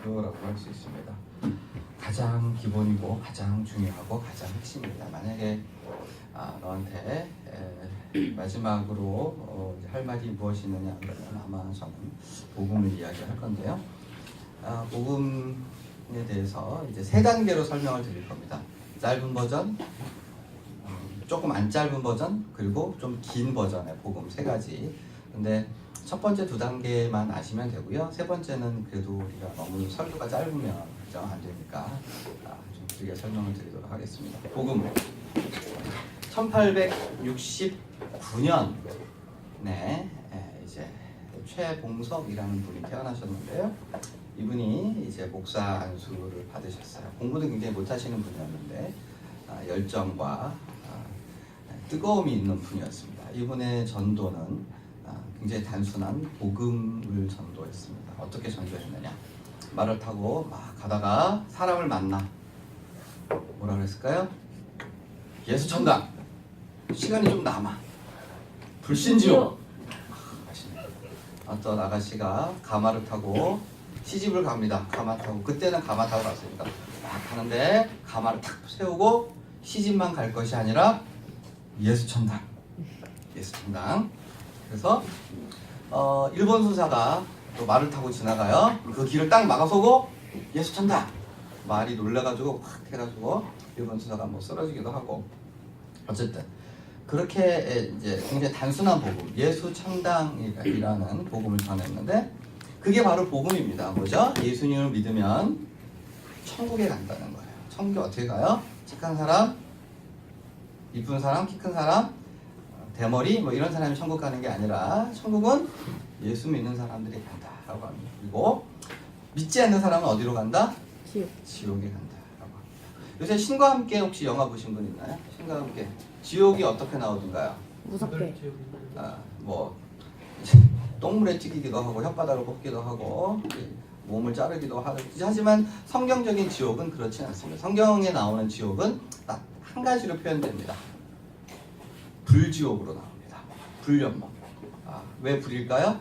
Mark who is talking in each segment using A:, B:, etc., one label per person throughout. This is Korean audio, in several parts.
A: 라고 할 수 있습니다. 가장 기본이고 가장 중요하고 가장 핵심입니다. 만약에 너한테 마지막으로 할 말이 무엇이느냐 그러면 아마 저는 복음을 이야기할 건데요. 복음에 대해서 이제 세 단계로 설명을 드릴 겁니다. 짧은 버전, 조금 안 짧은 버전, 그리고 좀 긴 버전의 복음 세 가지. 근데 첫 번째 두 단계만 아시면 되고요. 세 번째는 그래도 우리가 너무 설교가 짧으면 그죠? 안 되니까 좀 길게 설명을 드리도록 하겠습니다. 복음 1869년에 이제 최봉석이라는 분이 태어나셨는데요. 이분이 이제 목사 안수를 받으셨어요. 공부도 굉장히 못하시는 분이었는데 열정과 뜨거움이 있는 분이었습니다. 이분의 전도는 굉장히 단순한 복음을 전도했습니다. 어떻게 전도했느냐? 말을 타고 막 가다가 사람을 만나. 뭐라 그랬을까요? 예수 천당. 시간이 좀 남아. 불신지옥. 어떤 아가씨가 가마를 타고 시집을 갑니다. 가마 타고. 그때는 가마 타고 갔으니까 막 가는데 가마를 탁 세우고 시집만 갈 것이 아니라 예수 천당. 예수 천당. 그래서 일본 수사가 또 말을 타고 지나가요. 그 길을 딱 막아서고 예수 천당. 말이 놀라가지고 확 해가지고 일본 수사가 뭐 쓰러지기도 하고. 어쨌든 그렇게 이제 굉장히 단순한 복음, 예수 천당이라는 복음을 전했는데 그게 바로 복음입니다. 뭐죠? 예수님을 믿으면 천국에 간다는 거예요. 천국에 어떻게 가요? 착한 사람, 이쁜 사람, 키 큰 사람, 대머리 뭐 이런 사람이 천국 가는 게 아니라 천국은 예수 믿는 사람들이 간다라고 합니다. 그리고 믿지 않는 사람은 어디로 간다? 지옥에 간다라고 합니다. 요새 신과 함께 혹시 영화 보신 분 있나요? 신과 함께 지옥이 어떻게 나오던가요?
B: 무섭게.
A: 뭐 똥물에 튀기기도 하고 혓바닥을 뽑기도 하고 몸을 자르기도 하지만 성경적인 지옥은 그렇지 않습니다. 성경에 나오는 지옥은 딱 한 가지로 표현됩니다. 불지옥으로 나옵니다. 불연못. 왜 불일까요?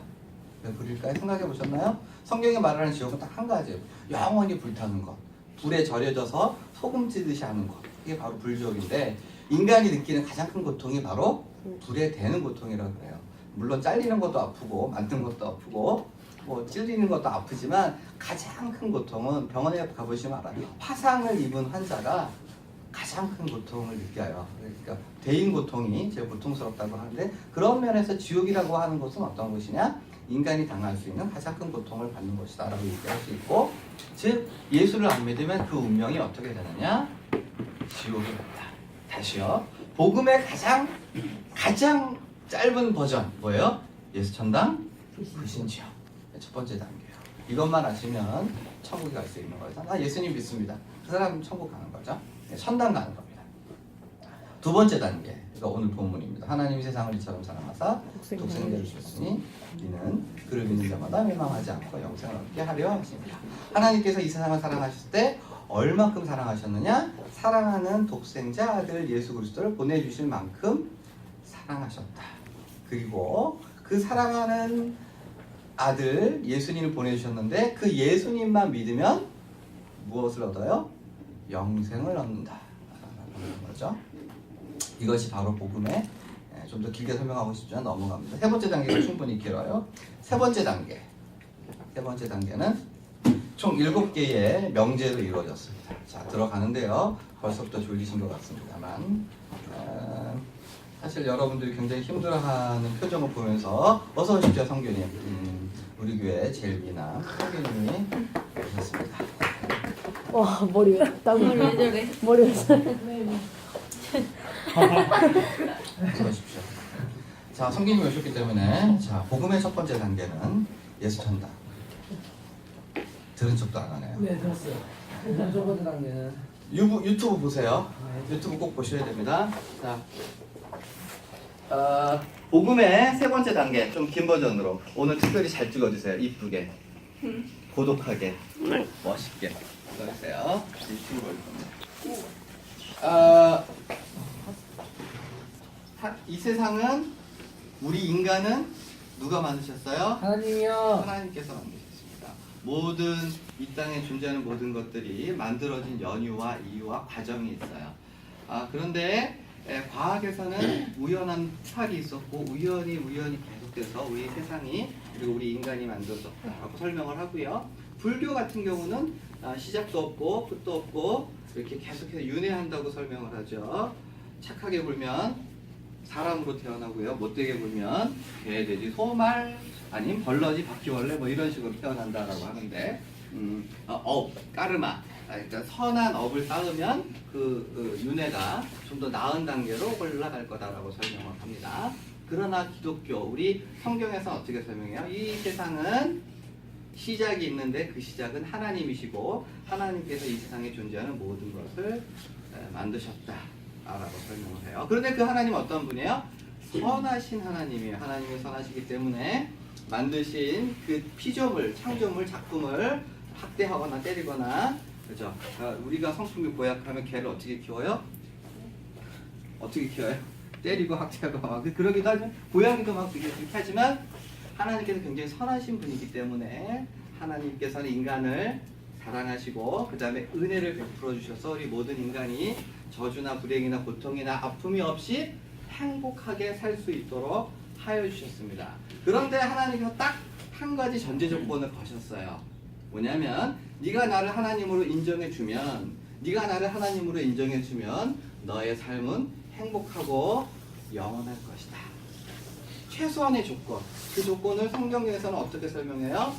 A: 왜 불일까요? 생각해 보셨나요? 성경에 말하는 지옥은 딱 한 가지예요. 영원히 불타는 것. 불에 절여져서 소금 찌듯이 하는 것. 이게 바로 불지옥인데 인간이 느끼는 가장 큰 고통이 바로 불에 대는 고통이라고 그래요. 물론 잘리는 것도 아프고 만든 것도 아프고 뭐 찔리는 것도 아프지만 가장 큰 고통은 병원에 가보시면 알아요. 화상을 입은 환자가 가장 큰 고통을 느껴요. 그러니까 대인 고통이 제일 고통스럽다고 하는데 그런 면에서 지옥이라고 하는 것은 어떤 것이냐? 인간이 당할 수 있는 가장 큰 고통을 받는 것이다 라고 얘기할 수 있고 즉 예수를 안 믿으면 그 운명이 어떻게 되느냐? 지옥이 된다. 다시요. 복음의 가장 짧은 버전 뭐예요? 예수 천당, 불신지옥. 첫 번째 단계예요. 이것만 아시면 천국에 갈 수 있는 거죠. 예수님 믿습니다. 그 사람은 천국 가는 거죠. 천당 가는 겁니다. 두 번째 단계, 그러니까 오늘 본문입니다. 하나님이 세상을 이처럼 사랑하사 독생자를 주셨으니 이는 그를 믿는 자마다 멸망하지 않고 영생을 얻게 하려 하십니다. 하나님께서 이 세상을 사랑하셨을 때 얼만큼 사랑하셨느냐? 사랑하는 독생자 아들 예수 그리스도를 보내주실 만큼 사랑하셨다. 그리고 그 사랑하는 아들 예수님을 보내주셨는데 그 예수님만 믿으면 무엇을 얻어요? 영생을 얻는다 라는 거죠. 이것이 바로 복음의 좀 더 길게 설명하고 싶지만 넘어갑니다. 세 번째 단계가 충분히 길어요. 세 번째 단계는 총 7개의 명제로 이루어졌습니다. 자, 들어가는데요. 벌써부터 졸리신 것 같습니다만 사실 여러분들이 굉장히 힘들어하는 표정을 보면서 어서 오십시오 성교님. 우리 교회 제일 미남 성교님이 오셨습니다.
B: 와 머리 땀을
C: 왜 저래?
B: 머리 왜 저래?
A: 어서 오십시오. 자, 성교님이 오셨기 때문에 자 복음의 첫 번째 단계는 예수 천당. 들은 척도 안 하네요.
D: 네, 들었어요. 첫 번째 단계는
A: 유튜브 보세요. 유튜브 꼭 보셔야 됩니다. 자, 복음의 세 번째 단계 좀 긴 버전으로 오늘 특별히 잘 찍어주세요. 이쁘게, 고독하게, 멋있게 찍어주세요. 유튜브 볼 겁니다. 이 세상은 우리 인간은 누가 만드셨어요?
D: 하나님이요.
A: 하나님께서 만드셨습니다. 모든 이 땅에 존재하는 모든 것들이 만들어진 연유와 이유와 과정이 있어요. 그런데 과학에서는 우연한 폭발이 있었고 우연히 계속돼서 우리 세상이 그리고 우리 인간이 만들어졌다라고 설명을 하고요. 불교 같은 경우는 시작도 없고 끝도 없고 이렇게 계속해서 윤회한다고 설명을 하죠. 착하게 굴면 사람으로 태어나고요. 못되게 굴면 개, 돼지, 소, 말 아니면 벌러지, 바퀴벌레 뭐 이런 식으로 태어난다라고 하는데 까르마 그러니까 선한 업을 쌓으면 그 윤회가 좀 더 나은 단계로 올라갈 거다라고 설명을 합니다. 그러나 기독교 우리 성경에서 어떻게 설명해요? 이 세상은 시작이 있는데 그 시작은 하나님이시고 하나님께서 이 세상에 존재하는 모든 것을 만드셨다라고 설명을 해요. 그런데 그 하나님은 어떤 분이에요? 선하신 하나님이에요. 하나님이 선하시기 때문에 만드신 그 피조물, 창조물, 작품을 학대하거나 때리거나 그죠? 우리가 성품이 고약하면 개를 어떻게 키워요? 어떻게 키워요? 때리고 학대하고 막 그러기도 하죠. 고양이도 막 그렇게 하지만 하나님께서 굉장히 선하신 분이기 때문에 하나님께서는 인간을 사랑하시고 그 다음에 은혜를 베풀어 주셔서 우리 모든 인간이 저주나 불행이나 고통이나 아픔이 없이 행복하게 살 수 있도록 하여 주셨습니다. 그런데 하나님께서 딱 한 가지 전제 조건을 거셨어요. 뭐냐면 네가 나를 하나님으로 인정해 주면 너의 삶은 행복하고 영원할 것이다. 최소한의 조건. 그 조건을 성경에서는 어떻게 설명해요?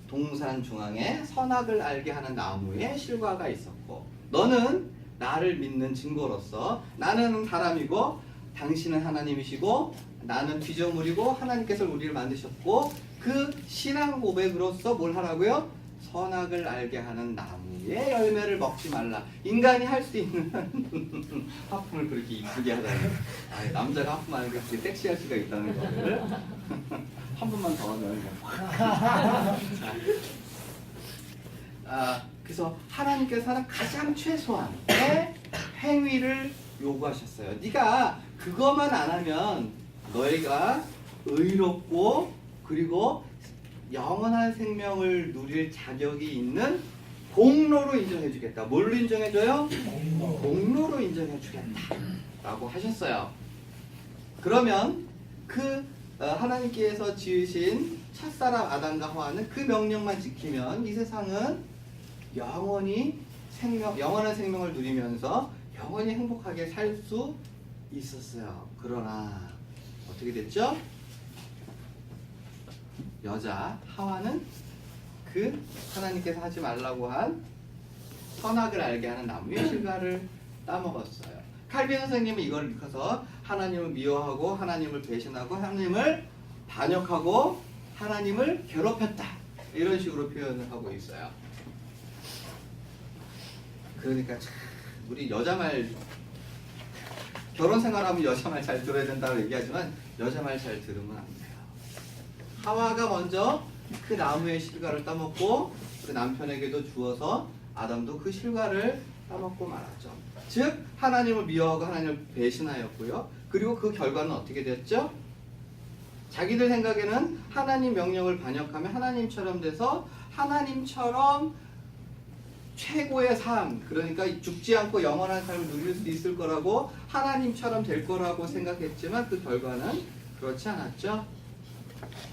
A: 동산 중앙에 선악을 알게 하는 나무에 실과가 있었고 너는 나를 믿는 증거로서 나는 사람이고 당신은 하나님이시고 나는 피조물이고 하나님께서 우리를 만드셨고 그 신앙 고백으로서 뭘 하라고요? 선악을 알게 하는 나무의 열매를 먹지 말라. 인간이 할 수 있는 하품을 그렇게 이쁘게 하다니. 남자가 하품하는 게 그렇게 섹시할 수가 있다는 거를 한 번만 더 하면 그래서 하나님께서는 가장 최소한의 행위를 요구하셨어요. 네가 그것만 안 하면 너희가 의롭고 그리고 영원한 생명을 누릴 자격이 있는 공로로 인정해주겠다. 뭘로 인정해줘요? 공로로 인정해주겠다 라고 하셨어요. 그러면 그 하나님께서 지으신 첫사람 아담과 하와는 그 명령만 지키면 이 세상은 영원한 생명을 누리면서 영원히 행복하게 살 수 있었어요. 그러나 어떻게 됐죠? 여자 하와는 그 하나님께서 하지 말라고 한 선악을 알게 하는 나무의 실과를 따먹었어요. 칼빈 선생님은 이걸 읽어서 하나님을 미워하고 하나님을 배신하고 하나님을 반역하고 하나님을 괴롭혔다 이런 식으로 표현을 하고 있어요. 그러니까 참 우리 여자 말 결혼 생활하면 여자 말 잘 들어야 된다고 얘기하지만 여자 말 잘 들으면 안 돼요. 하와가 먼저 그 나무의 실과를 따먹고 그 남편에게도 주어서 아담도 그 실과를 따먹고 말았죠. 즉 하나님을 미워하고 하나님을 배신하였고요. 그리고 그 결과는 어떻게 됐죠? 자기들 생각에는 하나님 명령을 반역하면 하나님처럼 돼서 하나님처럼 최고의 삶, 그러니까 죽지 않고 영원한 삶을 누릴 수 있을 거라고 하나님처럼 될 거라고 생각했지만 그 결과는 그렇지 않았죠.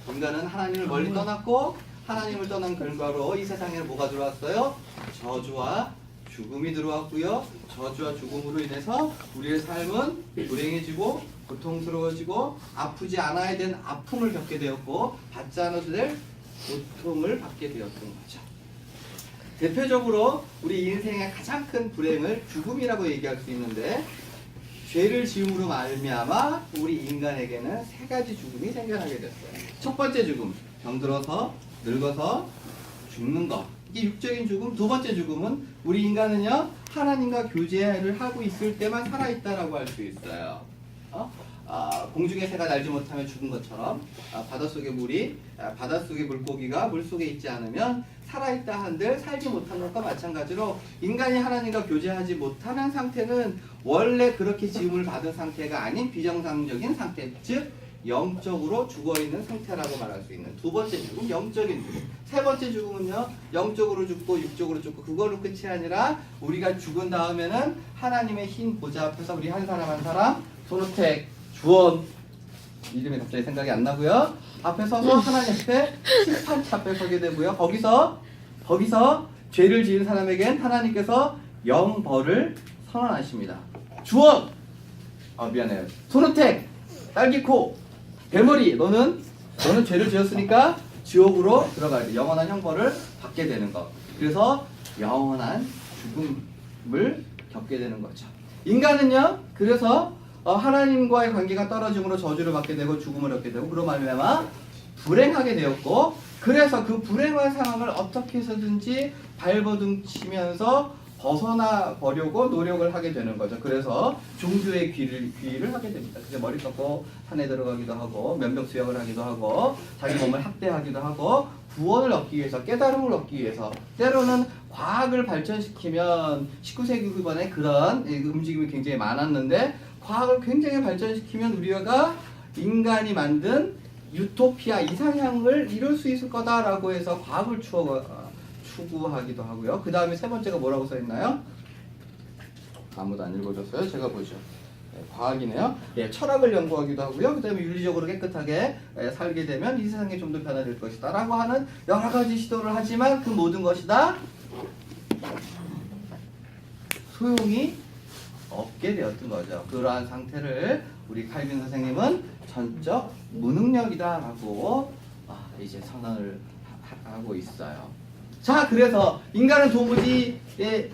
A: 인간은 하나님을 멀리 떠났고 하나님을 떠난 결과로 이 세상에 뭐가 들어왔어요? 저주와 죽음이 들어왔고요. 저주와 죽음으로 인해서 우리의 삶은 불행해지고 고통스러워지고 아프지 않아야 될 아픔을 겪게 되었고 받지 않아도 될 고통을 받게 되었던 거죠. 대표적으로 우리 인생의 가장 큰 불행을 죽음이라고 얘기할 수 있는데 죄를 지음으로 말미암아 우리 인간에게는 세 가지 죽음이 생겨나게 됐어요. 첫 번째 죽음, 병들어서 늙어서 죽는 것. 이게 육적인 죽음. 두 번째 죽음은 우리 인간은요 하나님과 교제를 하고 있을 때만 살아있다라고 할 수 있어요. 공중의 새가 날지 못하면 죽은 것처럼 바닷속의 물고기가 물속에 있지 않으면 살아있다 한들 살지 못하는 것과 마찬가지로 인간이 하나님과 교제하지 못하는 상태는 원래 그렇게 지음을 받은 상태가 아닌 비정상적인 상태, 즉 영적으로 죽어있는 상태라고 말할 수 있는 두 번째 죽음, 영적인 죽음. 세 번째 죽음은요, 영적으로 죽고 육적으로 죽고 그걸로 끝이 아니라 우리가 죽은 다음에는 하나님의 흰 보좌 앞에서 우리 한 사람 한 사람 손호택, 주원 이름이 갑자기 생각이 안 나고요. 앞에 서서 하나님 앞에 심판차 앞에 서게 되고요. 거기서 죄를 지은 사람에겐 하나님께서 영벌을 선언하십니다. 주원, 미안해요. 손호택, 딸기코, 대머리, 너는 죄를 지었으니까 지옥으로 들어가야 돼. 영원한 형벌을 받게 되는 것. 그래서 영원한 죽음을 겪게 되는 거죠. 인간은요, 그래서 하나님과의 관계가 떨어짐으로 저주를 받게 되고 죽음을 얻게 되고 그로 말미암아 불행하게 되었고, 그래서 그 불행한 상황을 어떻게 해서든지 발버둥치면서 벗어나 보려고 노력을 하게 되는 거죠. 그래서 종교의 귀의를 하게 됩니다. 그래서 머리 깎고 산에 들어가기도 하고 면역 수영을 하기도 하고 자기 몸을 학대하기도 하고 구원을 얻기 위해서, 깨달음을 얻기 위해서, 때로는 과학을 발전시키면 19세기 후반에 그런 움직임이 굉장히 많았는데, 과학을 굉장히 발전시키면 우리가 인간이 만든 유토피아 이상향을 이룰 수 있을 거다라고 해서 과학을 추구하기도 하고요. 그 다음에 세 번째가 뭐라고 써있나요? 아무도 안 읽어줬어요. 제가 보죠. 과학이네요. 철학을 연구하기도 하고요. 그 다음에 윤리적으로 깨끗하게 살게 되면 이 세상이 좀 더 변화될 것이다 라고 하는 여러 가지 시도를 하지만 그 모든 것이 다 소용이 없게 되었던 거죠. 그러한 상태를 우리 칼빈 선생님은 전적 무능력이다 라고 이제 선언을 하고 있어요. 자, 그래서 인간은 도무지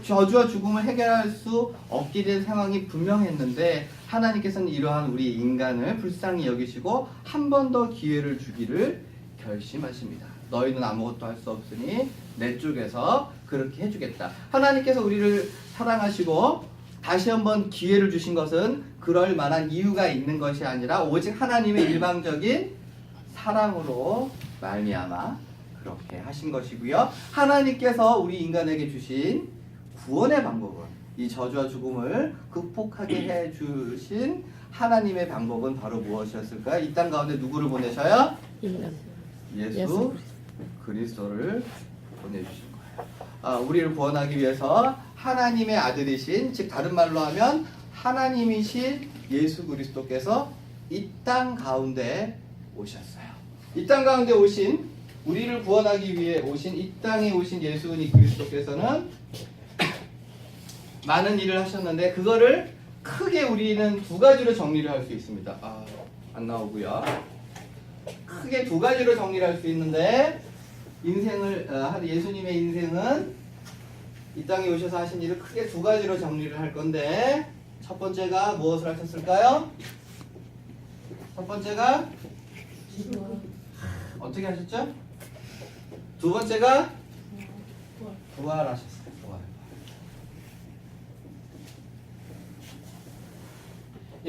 A: 저주와 죽음을 해결할 수 없게 된 상황이 분명했는데, 하나님께서는 이러한 우리 인간을 불쌍히 여기시고 한 번 더 기회를 주기를 결심하십니다. 너희는 아무것도 할 수 없으니 내 쪽에서 그렇게 해주겠다. 하나님께서 우리를 사랑하시고 다시 한번 기회를 주신 것은 그럴 만한 이유가 있는 것이 아니라 오직 하나님의 일방적인 사랑으로 말미암아 그렇게 하신 것이고요. 하나님께서 우리 인간에게 주신 구원의 방법은, 이 저주와 죽음을 극복하게 해주신 하나님의 방법은 바로 무엇이었을까요? 이 땅 가운데 누구를 보내셔요? 예수 그리스도를 보내주신 거예요. 우리를 구원하기 위해서 하나님의 아들이신, 즉 다른 말로 하면 하나님이신 예수 그리스도께서 이 땅 가운데 오셨어요. 이 땅 가운데 오신, 우리를 구원하기 위해 오신, 이 땅에 오신 예수 그리스도께서는 많은 일을 하셨는데, 그거를 크게 우리는 두 가지로 정리를 할 수 있습니다. 안 나오고요. 크게 두 가지로 정리를 할 수 있는데, 예수님의 인생은 이 땅에 오셔서 하신 일을 크게 두 가지로 정리를 할 건데, 첫 번째가 무엇을 하셨을까요? 첫 번째가 어떻게 하셨죠? 두 번째가 부활하셨어요. 부활.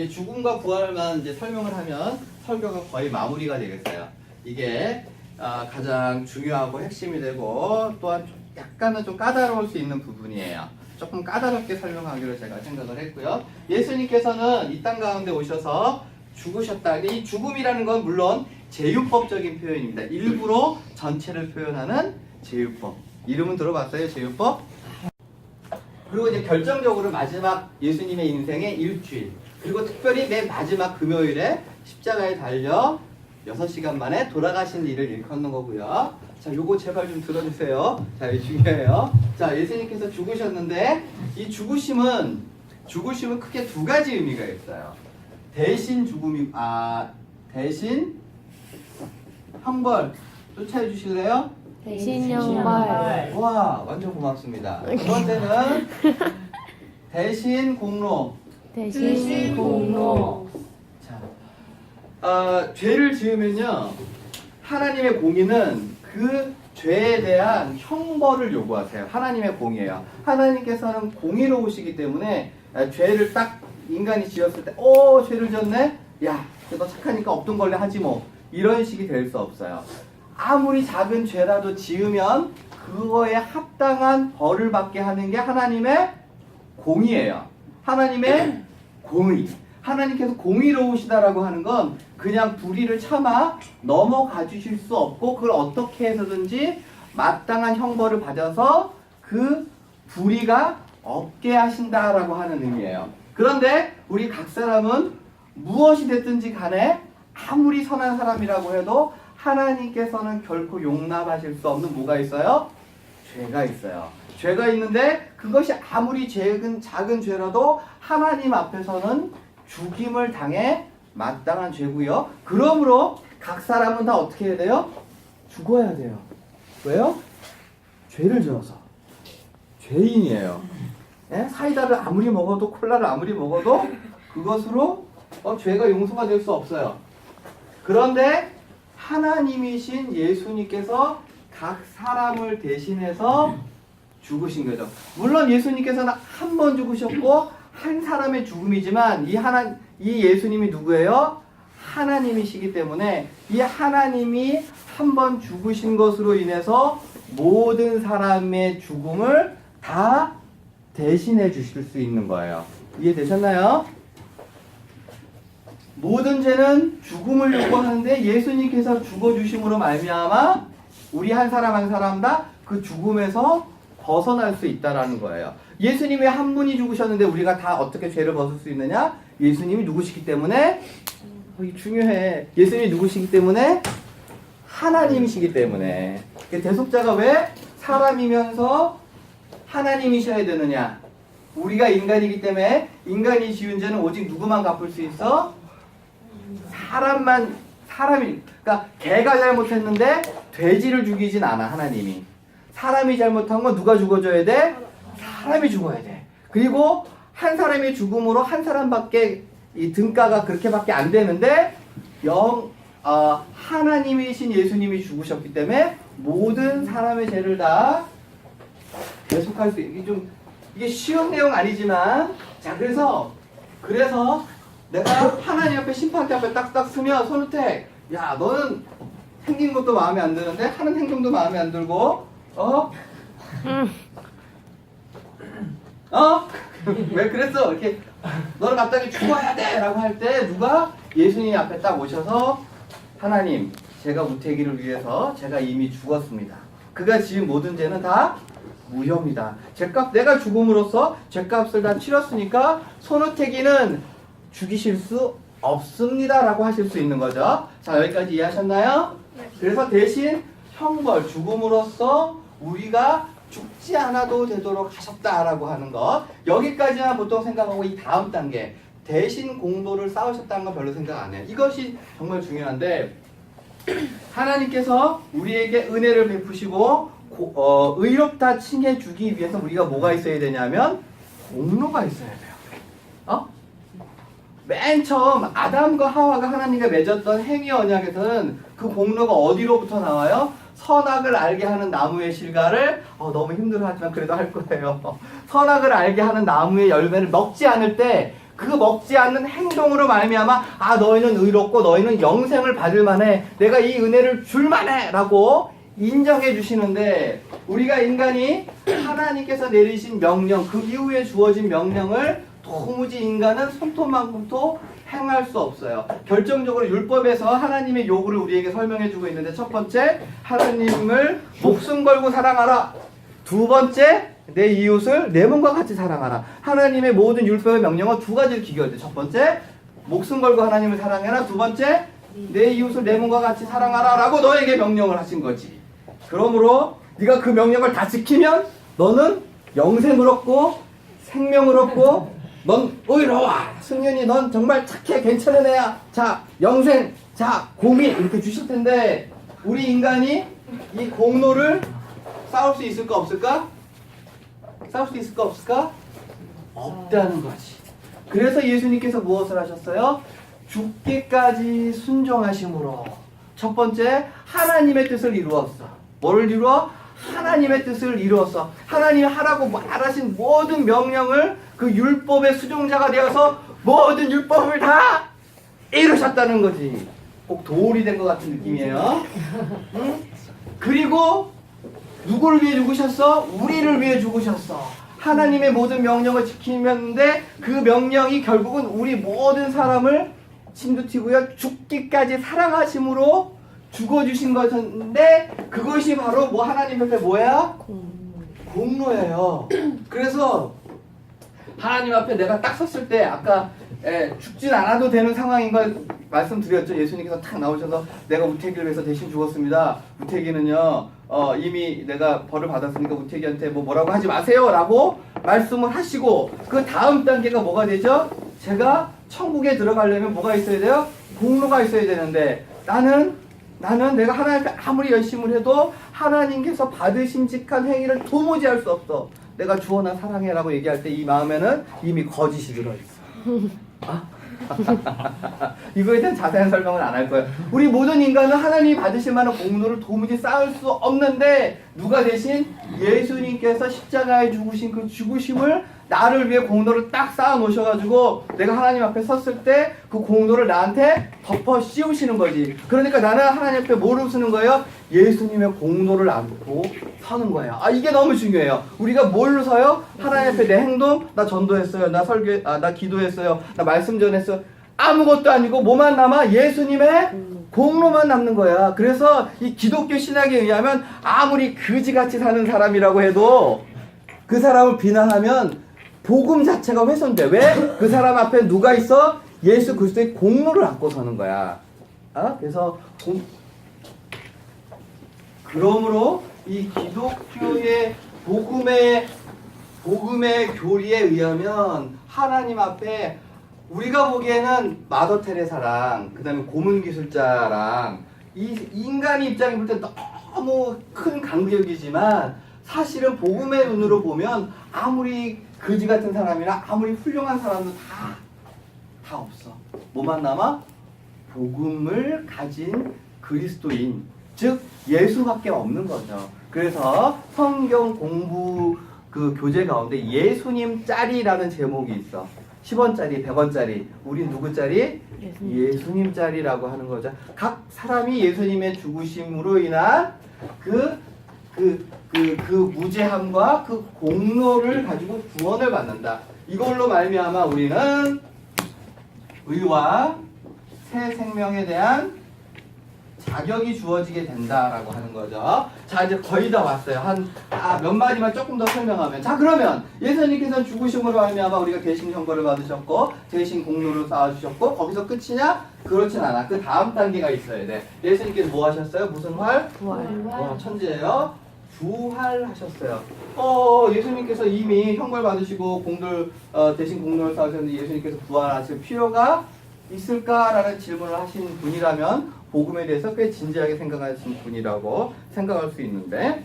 A: 죽음과 부활만 이제 설명을 하면 설교가 거의 마무리가 되겠어요. 이게 가장 중요하고 핵심이 되고, 또한 약간은 좀 까다로울 수 있는 부분이에요. 조금 까다롭게 설명하기로 제가 생각을 했고요. 예수님께서는 이 땅 가운데 오셔서 죽으셨다. 이 죽음이라는 건 물론 제유법적인 표현입니다. 일부러 전체를 표현하는 제유법. 이름은 들어봤어요? 제유법? 그리고 이제 결정적으로 마지막 예수님의 인생의 일주일, 그리고 특별히 맨 마지막 금요일에 십자가에 달려 6시간 만에 돌아가신 일을 일컫는 거고요. 자, 요거 제발 좀 들어주세요. 자, 이거 중요해요. 자, 예수님께서 죽으셨는데, 이 죽으심은 크게 두 가지 의미가 있어요. 대신 죽음이, 대신 형벌. 쫓아해 주실래요?
B: 대신 형벌.
A: 와, 완전 고맙습니다. 두 번째는 대신 공로.
B: 대신 공로.
A: 자, 죄를 지으면요, 하나님의 공의는 그 죄에 대한 형벌을 요구하세요. 하나님의 공의예요. 하나님께서는 공의로우시기 때문에 죄를 딱 인간이 지었을 때, 죄를 지었네? 야, 너 착하니까 없던 걸로 하지 뭐. 이런 식이 될 수 없어요. 아무리 작은 죄라도 지으면 그거에 합당한 벌을 받게 하는 게 하나님의 공의예요. 하나님의 공의. 하나님께서 공의로우시다라고 하는 건 그냥 불의를 참아 넘어가 주실 수 없고 그걸 어떻게 해서든지 마땅한 형벌을 받아서 그 불의가 없게 하신다라고 하는 의미예요. 그런데 우리 각 사람은 무엇이 됐든지 간에 아무리 선한 사람이라고 해도 하나님께서는 결코 용납하실 수 없는 뭐가 있어요? 죄가 있어요. 죄가 있는데 그것이 아무리 작은 죄라도 하나님 앞에서는 죽임을 당해 마땅한 죄고요. 그러므로 각 사람은 다 어떻게 해야 돼요? 죽어야 돼요. 왜요? 죄를 지어서. 죄인이에요. 예? 사이다를 아무리 먹어도 콜라를 아무리 먹어도 그것으로 죄가 용서가 될 수 없어요. 그런데 하나님이신 예수님께서 각 사람을 대신해서 죽으신 거죠. 물론 예수님께서는 한 번 죽으셨고 한 사람의 죽음이지만 이 예수님이 누구예요? 하나님이시기 때문에 이 하나님이 한 번 죽으신 것으로 인해서 모든 사람의 죽음을 다 대신해 주실 수 있는 거예요. 이해되셨나요? 모든 죄는 죽음을 요구하는데 예수님께서 죽어주심으로 말미암아 우리 한 사람 한 사람 다 그 죽음에서 벗어날 수 있다라는 거예요. 예수님이 한 분이 죽으셨는데 우리가 다 어떻게 죄를 벗을 수 있느냐? 예수님이 누구시기 때문에 이게 중요해. 예수님이 누구시기 때문에 하나님이시기 때문에. 대속자가 왜 사람이면서 하나님이셔야 되느냐? 우리가 인간이기 때문에 인간이 지은 죄는 오직 누구만 갚을 수 있어? 사람이. 그러니까 개가 잘못했는데 돼지를 죽이진 않아 하나님이. 사람이 잘못한 건 누가 죽어줘야 돼? 사람이 죽어야 돼. 그리고 한 사람의 죽음으로 한 사람밖에 이 등가가 그렇게밖에 안 되는데 하나님이신 예수님이 죽으셨기 때문에 모든 사람의 죄를 다 대속할 수 이게 쉬운 내용 아니지만 자 그래서 내가 하나님 앞에 심판대 앞에 딱딱 서면 손우택 야 너는 생긴 것도 마음에 안 드는데 하는 행동도 마음에 안 들고 왜 그랬어? 이렇게 너는 갑자기 죽어야 돼! 라고 할 때 누가 예수님 앞에 딱 오셔서 하나님 제가 우태기를 위해서 제가 이미 죽었습니다. 그가 지은 모든 죄는 다 무효입니다. 내가 죽음으로써 죄값을 다 치렀으니까 손우태기는 죽이실 수 없습니다. 라고 하실 수 있는 거죠. 자 여기까지 이해하셨나요? 그래서 대신 형벌, 죽음으로써 우리가 죽지 않아도 되도록 하셨다라고 하는 것. 여기까지만 보통 생각하고 이 다음 단계 대신 공도를 쌓으셨다는 건 별로 생각 안 해요. 이것이 정말 중요한데 하나님께서 우리에게 은혜를 베푸시고 의롭다 칭해 주기 위해서 우리가 뭐가 있어야 되냐면 공로가 있어야 돼요. 맨 처음 아담과 하와가 하나님과 맺었던 행위 언약에서는 그 공로가 어디로부터 나와요? 선악을 알게 하는 나무의 실과를 너무 힘들어하지만 그래도 할 거예요. 선악을 알게 하는 나무의 열매를 먹지 않을 때 그 먹지 않는 행동으로 말미암아 너희는 의롭고 너희는 영생을 받을 만해. 내가 이 은혜를 줄 만해 라고 인정해 주시는데 우리가 인간이 하나님께서 내리신 명령 그 이후에 주어진 명령을 도무지 인간은 손톱만큼도 행할 수 없어요. 결정적으로 율법에서 하나님의 요구를 우리에게 설명해 주고 있는데 첫 번째 하나님을 목숨 걸고 사랑하라. 두 번째 내 이웃을 내 몸과 같이 사랑하라. 하나님의 모든 율법의 명령은 두 가지를 기교할 때 첫 번째 목숨 걸고 하나님을 사랑해라. 두 번째 내 이웃을 내 몸과 같이 사랑하라 라고 너에게 명령을 하신 거지. 그러므로 네가 그 명령을 다 지키면 너는 영생을 얻고 생명을 얻고 넌 의로워. 승윤이 넌 정말 착해. 괜찮은 애야. 자 영생 자 공의 이렇게 주실 텐데 우리 인간이 이 공로를 쌓을 수 있을까 없을까? 쌓을 수 있을까 없을까? 없다는 거지. 그래서 예수님께서 무엇을 하셨어요? 죽기까지 순종하심으로 첫 번째 하나님의 뜻을 이루었어. 뭐를 이루어? 하나님의 뜻을 이루었어. 하나님이 하라고 말하신 모든 명령을 그 율법의 수종자가 되어서 모든 율법을 다 이루셨다는 거지. 꼭 도울이 된 것 같은 느낌이에요. 응? 그리고 누구를 위해 죽으셨어? 우리를 위해 죽으셨어. 하나님의 모든 명령을 지키는데 그 명령이 결국은 우리 모든 사람을 진두티고요 죽기까지 사랑하심으로 죽어주신 것인데 그것이 바로 뭐 하나님 앞에 뭐야? 공로예요. 그래서 하나님 앞에 내가 딱 섰을 때 아까 죽진 않아도 되는 상황인 걸 말씀드렸죠. 예수님께서 탁 나오셔서 내가 우태기를 위해서 대신 죽었습니다. 우태기는요 이미 내가 벌을 받았으니까 우태기한테 뭐라고 하지 마세요 라고 말씀을 하시고 그 다음 단계가 뭐가 되죠? 제가 천국에 들어가려면 뭐가 있어야 돼요? 공로가 있어야 되는데 나는 내가 하나님 앞에 아무리 열심을 해도 하나님께서 받으심직한 행위를 도무지 할 수 없어. 내가 주어나 사랑해라고 얘기할 때 이 마음에는 이미 거짓이 들어있어. 이거에 대한 자세한 설명은 안 할 거예요. 우리 모든 인간은 하나님이 받으실 만한 공로를 도무지 쌓을 수 없는데 누가 대신 예수님께서 십자가에 죽으신 그 죽으심을 나를 위해 공로를 딱 쌓아 놓으셔가지고 내가 하나님 앞에 섰을 때 그 공로를 나한테 덮어 씌우시는 거지. 그러니까 나는 하나님 앞에 뭐를 쓰는 거예요? 예수님의 공로를 안고 서는 거예요. 이게 너무 중요해요. 우리가 뭘로 서요? 하나님 앞에 내 행동, 나 전도했어요, 나 나 기도했어요, 나 말씀 전했어요. 아무것도 아니고 뭐만 남아? 예수님의 공로만 남는 거야. 그래서 이 기독교 신학에 의하면 아무리 그지같이 사는 사람이라고 해도 그 사람을 비난하면 복음 자체가 훼손돼. 왜? 그 사람 앞에 누가 있어? 예수 그리스도의 공로를 안고 서는 거야. 그래서 그러므로 이 기독교의 복음의 교리에 의하면 하나님 앞에 우리가 보기에는 마더 테레사랑 그 다음에 고문 기술자랑 이 인간의 입장에 볼 때 너무 큰 강력이지만 사실은 복음의 눈으로 보면 아무리 거지 같은 사람이나 아무리 훌륭한 사람도 다 없어. 뭐만 남아? 복음을 가진 그리스도인, 즉 예수밖에 없는 거죠. 그래서 성경 공부 그 교재 가운데 예수님 짤이라는 제목이 있어. 10원짜리, 100원짜리. 우리 누구 짤이? 예수님 짤이라고 하는 거죠. 각 사람이 예수님의 죽으심으로 인한 그 무죄함과 그 공로를 가지고 구원을 받는다. 이걸로 말미암아 우리는 의와 새 생명에 대한 자격이 주어지게 된다라고 하는 거죠. 자, 이제 거의 다 왔어요. 몇 마디만 조금 더 설명하면. 자, 그러면 예수님께서는 죽으심으로 말미암아 우리가 대신 형벌을 받으셨고 대신 공로를 쌓아주셨고 거기서 끝이냐? 그렇진 않아. 그 다음 단계가 있어야 돼. 예수님께서 뭐 하셨어요? 무슨 활?
B: 부활.
A: 천재예요. 부활하셨어요. 예수님께서 이미 형벌 받으시고 대신 공로를 쌓으셨는데 예수님께서 부활하실 필요가 있을까라는 질문을 하신 분이라면 복음에 대해서 꽤 진지하게 생각하신 분이라고 생각할 수 있는데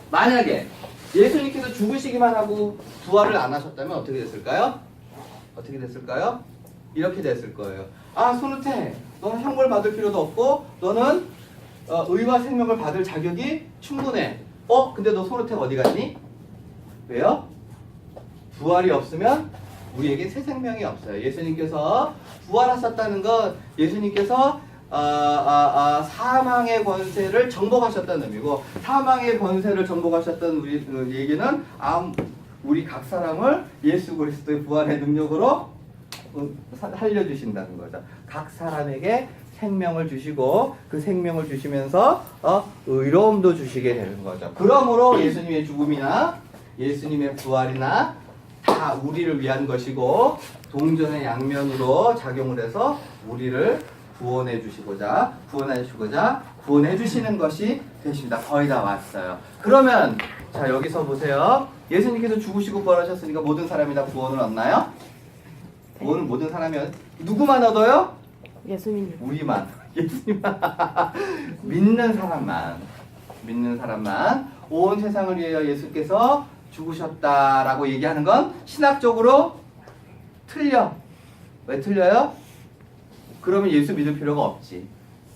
A: 만약에 예수님께서 죽으시기만 하고 부활을 안 하셨다면 어떻게 됐을까요? 이렇게 됐을 거예요. 손우태, 너는 형벌 받을 필요도 없고 너는 의와 생명을 받을 자격이 충분해. 근데 너 손우태 어디 갔니? 왜요? 부활이 없으면 우리에게 새 생명이 없어요. 예수님께서 부활하셨다는 건 예수님께서 사망의 권세를 정복하셨다는 의미고 사망의 권세를 정복하셨다는 우리 얘기는 우리 각 사람을 예수 그리스도의 부활의 능력으로 살려주신다는 거죠. 각 사람에게 생명을 주시고 그 생명을 주시면서 의로움도 주시게 되는 거죠. 그러므로 예수님의 죽음이나 예수님의 부활이나 다 우리를 위한 것이고 동전의 양면으로 작용을 해서 우리를 구원해 주시고자 구원해 주시는 것이 되십니다. 거의 다 왔어요. 그러면 자 여기서 보세요. 예수님께서 죽으시고 부활하셨으니까 모든 사람이 다 구원을 얻나요? 구원은 모든 사람이 누구만 얻어요?
B: 예수님.
A: 우리만. 예수님만. 믿는 사람만 온 세상을 위하여 예수께서 죽으셨다라고 얘기하는 건 신학적으로 틀려. 왜 틀려요? 그러면 예수 믿을 필요가 없지.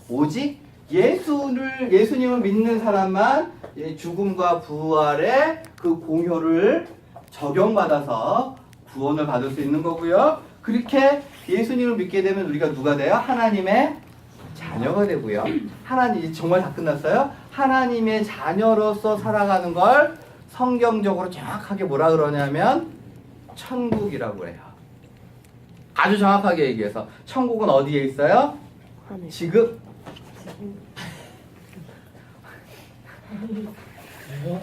A: 오직 예수님을 믿는 사람만 죽음과 부활의 그 공효를 적용받아서 구원을 받을 수 있는 거고요. 그렇게 예수님을 믿게 되면 우리가 누가 돼요? 하나님의 자녀가 되고요. 하나님 정말 다 끝났어요? 하나님의 자녀로서 살아가는 걸 성경적으로 정확하게 뭐라 그러냐면 천국이라고 해요. 아주 정확하게 얘기해서 천국은 어디에 있어요?
B: 하늘.
A: 지금
D: 이거?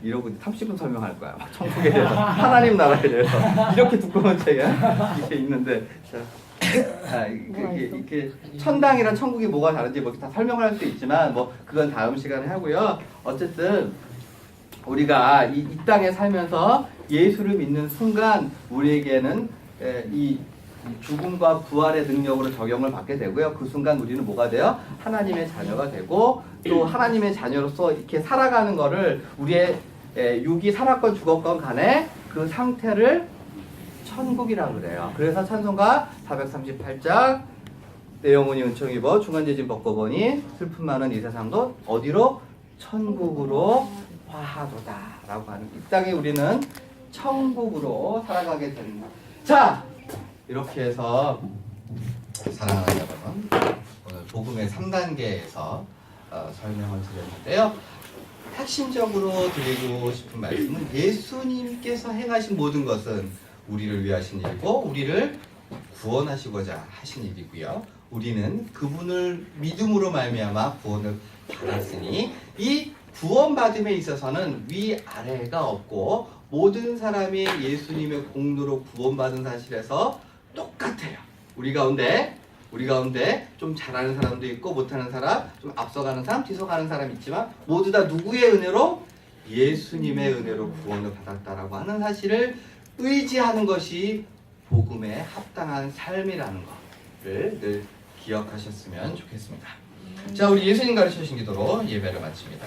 A: 이러고 30분 설명할 거야. 막 천국에 대해서 하나님 나라에 대해서 이렇게 두꺼운 책이야 이게 있는데 이게 천당이랑 천국이 뭐가 다른지 뭐 다 설명할 수 있지만 뭐 그건 다음 시간에 하고요. 어쨌든 우리가 이 땅에 살면서 예수를 믿는 순간 우리에게는 이 죽음과 부활의 능력으로 적용을 받게 되고요. 그 순간 우리는 뭐가 돼요? 하나님의 자녀가 되고 또 하나님의 자녀로서 이렇게 살아가는 거를 우리의 육이 살았건 죽었건 간에 그 상태를 천국이라고 그래요. 그래서 찬송가 438장 내 영혼이 은총 입어 중한죄진 벗고 보니 슬픔 많은 이 세상도 어디로? 천국으로 화하도다 라고 하는 이 땅에 우리는 천국으로 살아가게 됩니다. 자, 이렇게 해서 사랑하는 여러분, 오늘 복음의 3단계에서 설명을 드렸는데요. 핵심적으로 드리고 싶은 말씀은 예수님께서 행하신 모든 것은 우리를 위하신 일이고 우리를 구원하시고자 하신 일이고요. 우리는 그분을 믿음으로 말미암아 구원을 받았으니 이 구원받음에 있어서는 위아래가 없고 모든 사람이 예수님의 공로로 구원받은 사실에서 똑같아요. 우리 가운데 좀 잘하는 사람도 있고 못하는 사람, 좀 앞서가는 사람, 뒤서가는 사람 있지만 모두 다 누구의 은혜로? 예수님의 은혜로 구원을 받았다라고 하는 사실을 의지하는 것이 복음에 합당한 삶이라는 것을 늘 기억하셨으면 좋겠습니다. 자, 우리 예수님 가르쳐 주신 기도로 예배를 마칩니다.